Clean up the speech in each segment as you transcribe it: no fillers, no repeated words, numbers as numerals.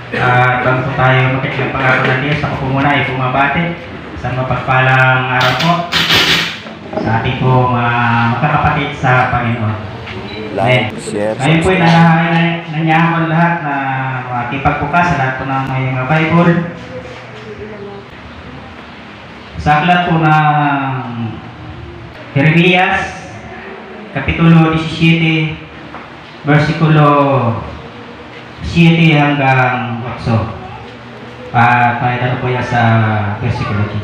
At bago po tayo makikita ng pangako ng Diyos, ako po muna ay pumabati sa mapagpalang araw po sa ating po mga magkakapatid sa Panginoon. Like, share, Ngayon po ay nanyahan ko lahat na makipagbukas sa lahat po ng may mga Bible. Sa aklat po ng Jeremias, Kapitulo 17, versikulo 7 hanggang 8. At may dalo po yan sa versikulo 10.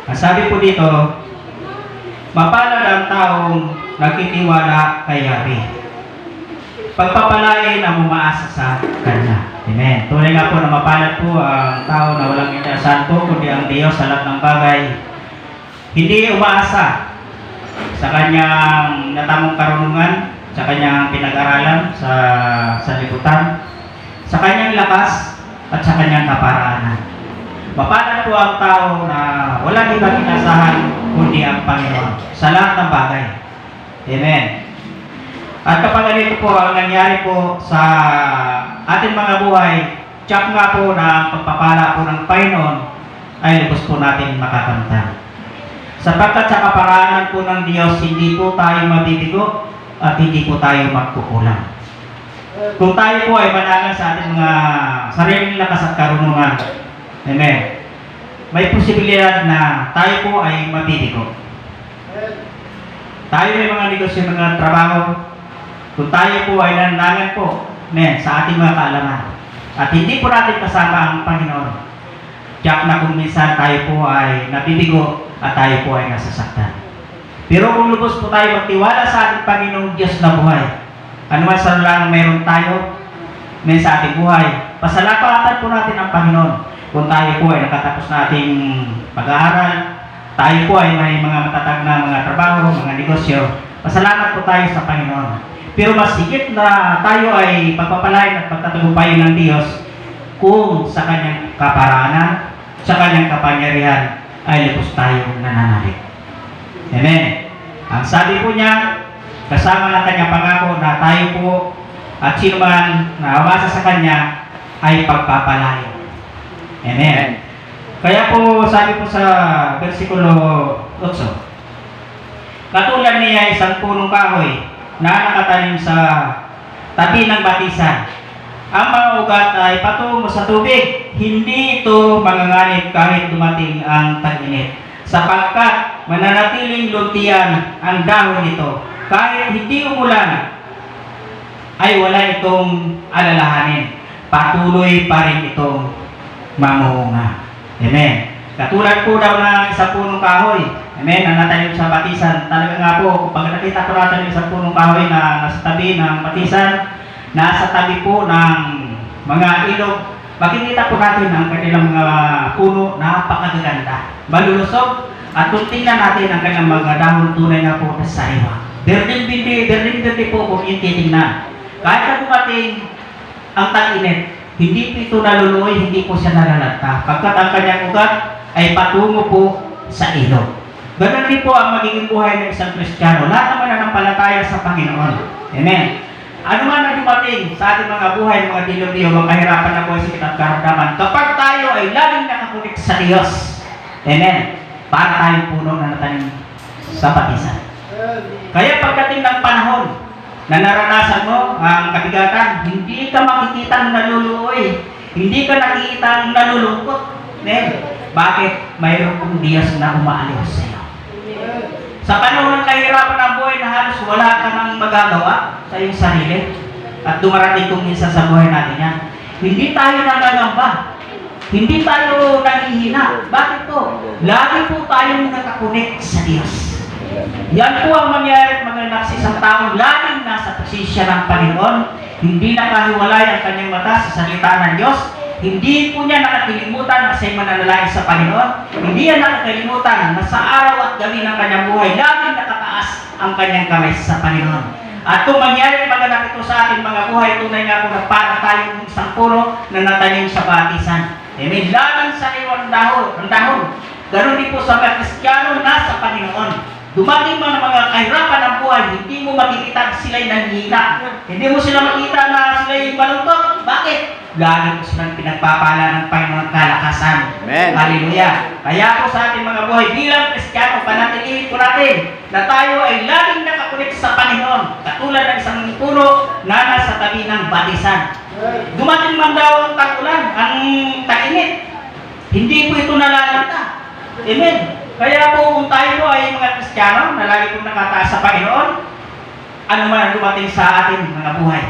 Ang sabi po dito, mapalad ang taong nagtitiwala kay Yahweh, pagpapalain ang umaasa sa Kanya. Amen. Tunay nga po na mapalad po ang tao na walang inaasahan po, kundi ang Diyos sa lahat ng bagay. Hindi umaasa sa Kanyang natamong karunungan, sa Kanyang pinag-aralan sa liputan, sa Kanyang lakas, at sa Kanyang kaparaanan. Mapalad po ang tao na walang ibang inaasahan, kundi ang Panginoon sa lahat ng bagay. Amen. At kapag ganito po ang nangyari po sa ating mga buhay, tiyak nga po na ang pagpapala po ng Panginoon ay lubos po natin makakamtan. Sapagkat sa kaparaanan po ng Diyos, hindi po tayo mabibigo at hindi po tayo magkukulang. Kung tayo po ay manangan sa ating mga sariling lakas at karunungan, amen, may posibilidad na tayo po ay mabibigo. Tayo may mga negosyo, mga trabaho, kung tayo po ay nanangan po sa ating mga kaalaman at hindi po natin kasama ang Panginoon, tiyak na kung minsan tayo po ay nabibigo at tayo po ay nasasaktan. Pero kung lubos po tayo magtiwala sa ating Panginoong Diyos na buhay, ano man sa lang meron tayo sa ating buhay, pasalamatan po natin ang Panginoon. Kung tayo po ay nakatapos na ating pag-aaral, tayo po ay may mga matatag na mga trabaho, mga negosyo, pasalamat po tayo sa Panginoon. Pero mas higit na tayo ay pagpapalain at pagtatagumpayin ng Diyos kung sa Kanyang kaparaanan, sa Kanyang kapangyarihan ay lubos tayo nananalig. Amen. Ang sabi po niya, kasama ng Kanyang pangako na tayo po at sino man na umasa sa Kanya ay pagpapalain. Amen. Kaya po sabi po sa versikulo 8, katulad niya isang punong kahoy na nakatanim sa tabi ng batisan. Ang mga ugat ay patungo sa tubig, hindi ito manganganib kahit dumating ang tag-init, sapagkat mananatiling luntian ang dahon nito. Kahit hindi umulan, ay wala itong alalahanin. Patuloy pa rin itong mamunga. Amen. Katulad po daw ng isang punong kahoy, amen, na natanim sa batisan. Talaga nga po, kapag nakita po natin yung isang punong kahoy na nasa tabi ng batisan, nasa tabi po ng mga ilog, makikita po natin ang kanilang mga puno na napakaganda, malulusog, at kung tingnan natin ang kanilang mga dahon, tunay nga po na sariwa. Berding-bindi po kung yung titingnan. Kahit na dumating ang tag-init, hindi po ito naluluoy, hindi po siya nalalanta, pagkat ang kanyang ugat ay patungo po sa ilog. Ganun din po ang magiging buhay ng isang Kristiyano. Lahat naman na nampalataya sa Panginoon. Amen. Ano man na dumating sa ating mga buhay, mga dilog-dilog, mga kahirapan na buhay, sakit at karamdaman, kapag tayo ay laging nakakunik sa Diyos, amen, para tayong puno na natanim sa batisan. Kaya pagdating ng panahon na naranasan mo ang kabigatan, hindi ka makikita ng naluluoy, hindi ka nakikita ng nalulungkot. Bakit? Mayroon kong Diyos na umaaliw sa iyo. Sa panahon ng kahirapan ng buhay na halos wala ka nang magagawa sa iyong sarili, at dumarating kung minsan sa buhay natin yan, hindi tayo nangangamba, hindi tayo nangihina. Bakit po? Lagi po tayong nakakunik sa Diyos. Yan po ang mangyari at manganak sa isang taong laging nasa posisyon ng Panginoon, hindi nakahiwalay ang kanyang mata sa salita ng Diyos. Hindi po niya nakakalimutan na siya'y mananalangin sa Panginoon. Hindi niya nakakalimutan na sa araw at gabi ng kanyang buhay, laging nakataas ang kanyang kamay sa Panginoon. At kung mangyari maganak ito sa ating mga buhay, tunay nga po na para tayong isang puno na natanim sa batisan. Amen. Laging sa iwan ang dahon. Ganon din po sa mga Kristiyano na sa Panginoon. Dumating man ang mga kahirapan ng buhay, hindi mo makikita sila'y nanghihina. Hindi mo sila makita na lagi po silang pinagpapala ng Panginoon kalakasan. Amen. Hallelujah. Kaya po sa ating mga buhay bilang Kristiyano, panatilihin po natin na tayo ay laging nakakulit sa Panginoon, katulad ng isang puno na nasa tabi ng batisan. Dumating man daw ang tag-ulan, ang tag-init, hindi po ito nalalanta. Amen. Kaya po kung tayo po ay mga Kristiyano na lagi pong nakataas sa Panginoon, ano man ang dumating sa ating mga buhay,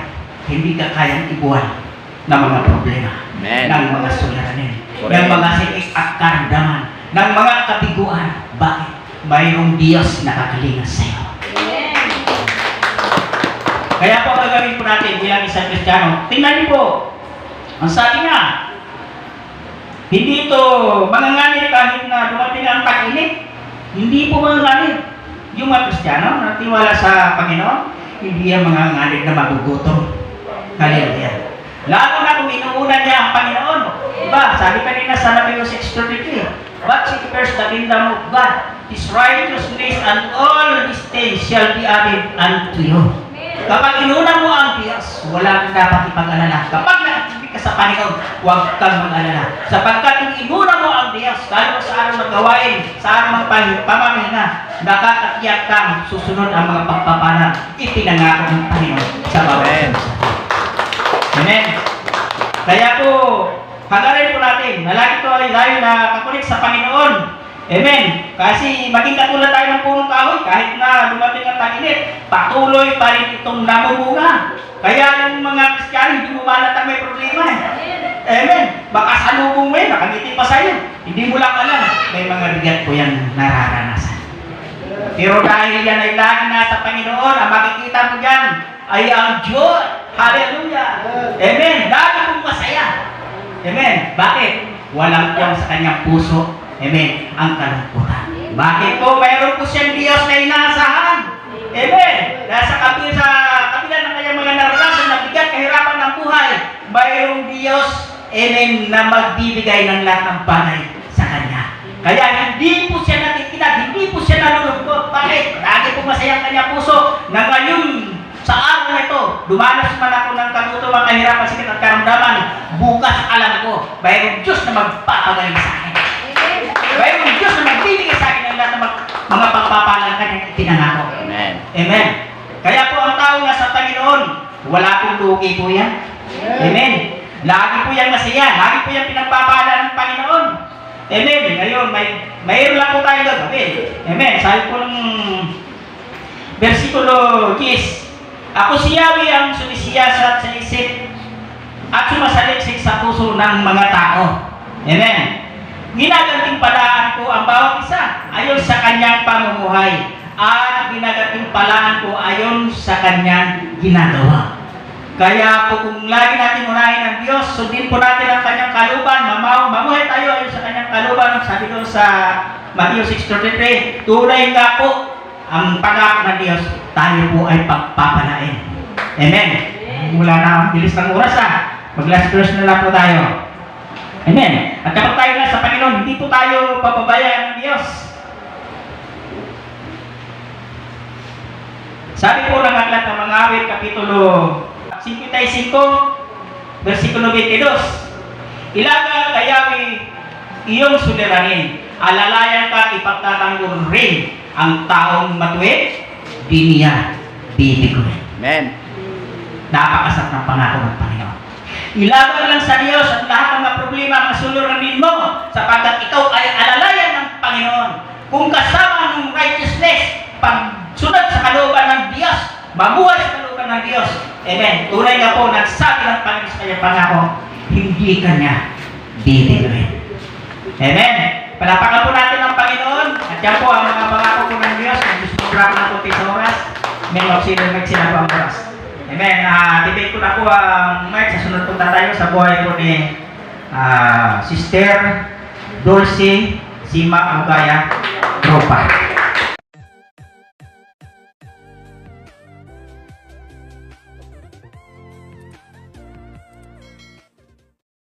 hindi ka kayang ibuwan ng mga problema, Amen. ng mga suliranin, Correct. ng mga sikik at karamdaman, ng mga kabiguan. Bakit? Mayroong Diyos na kakalingas sa iyo. Kaya po ang gagawin po natin bilang isang Kristiyano, tingnan niyo po, ang sabi nga, hindi ito manganganib kahit na dumating ang tag-init. Hindi po manganganib. Yung mga Kristiyano na tiwala sa Panginoon, hindi yan manganganib na magugutom. Hallelujah. Lalo na kung inuuna niya ang Panginoon. Diba? Sabi kanina sa Matthew 6:33, but seek first the kingdom of God, His righteousness, and all these things shall be added unto you. Kapag inuna mo ang Diyos, wala kang dapat ipag-alala. Kapag nakatibig ka sa Panginoon, huwag kang mag-alala. Sapagkat kung inuna mo ang Diyos, lalo sa araw ng gawain, sa araw ng pamamahinga, nakakatiyak kang susunod ang mga pagpapalang ipinangako ng Panginoon sa bawat Amen. Amen. Kaya po, hagarin po natin na lagi ko ay tayo na kakulit sa Panginoon. Amen. Kasi maging katulad tayo ng punong kahoy, kahit na dumating ang tag-init, patuloy pa rin itong namumunga. Kaya yung mga Kristiyano, hindi mo malatang may problema. Amen. Baka salubong mo yun, nakangiti pa sa'yo. Hindi mo lang alam, may mga bigat po yan nararanasan. Pero dahil yan ay lagi nasa Panginoon, ang makikita mo dyan ay ang Diyos. Hallelujah. Amen. Lagi mong masaya. Amen. Bakit? Walang tiyang sa kanyang puso. Amen. Ang kalungkutan. Bakit po? Mayroon po siyang Diyos na inaasahan. Amen. Nasa kabila ng kanyang mga naranasan na bigat, kahirapan ng buhay, mayroong Diyos, amen, na magbibigay ng lahat ng bagay sa kanya. Kaya hindi po siya natitinag, hindi po siya nalulungkot. Bakit? Lagi po masaya ang kanyang puso na ngayon sa araw na ito, dumanas man ako ng kagutuwang kahirapan, sakit at karamdaman. Bukas alam ko, mayroong Diyos na magpapagaling sa akin. Mayroong Diyos na magbibigay sa akin ng lahat ng mga pagpapalang kanyang itinangako. Amen. Amen. Kaya po ang tao na sa Panginoon, wala pong lugi po yan. Amen. Lagi po yan masaya. Lagi po yan pinagpapala ng Panginoon. Amen. Ngayon, mayroon lang po tayong gagawin. Amen. Sabi po ng versikulo 10, ako si Yahweh ang sumisiyasat sa isip at sumasaliksik sa puso ng mga tao. Amen. Ginagantimpalaan ko ang bawat isa ayon sa kanyang pamumuhay at ginagantimpalaan ko ayon sa kanyang ginagawa. Kaya po kung lagi natin unahin ang Diyos, sundin po natin ang kanyang kaluban, mamuhay tayo ayon sa kanyang kaluban. Sabi doon sa Matthew 6:33, tunay nga po ang pangako ng Diyos, tayo po ay pagpapalain. Amen. Wala na ang bilis ng oras mag-last verse na lang po tayo. Amen. At kapag tayo na sa Panginoon, hindi po tayo papabayaan ng Diyos. Sabi po ng aklat ng mga awit, kapitulo 55, versikulo 22, ilaga kay Yahweh iyong suliranin, alalayan ka, ipagtatanggol rin ang taong matuwid, di niya bibiguin. Amen. Napakasap ng pangako ng Panginoon. Ilaban lang sa Diyos at lahat ng mga problema ang masuluranin mo sapagkat ikaw ay alalayan ng Panginoon. Kung kasama ng righteousness, pagsunod sa kalooban ng Diyos, mabuhay sa kalooban ng Diyos. Amen. Tunay nga po, nagsabi ng Panginoon sa kanyang pangako, hindi ka niya bibiguin. Amen. Palapakan po natin ang Panginoon at yan po ang mga pangako po ng Diyos. Kung gusto mo grab na po sa oras, may magsila po ang oras. Amen. Tibig ko na po ang mic sa sunod punta tayo sa buhay po ni Sister Dulce Sima Ugaya Tropa.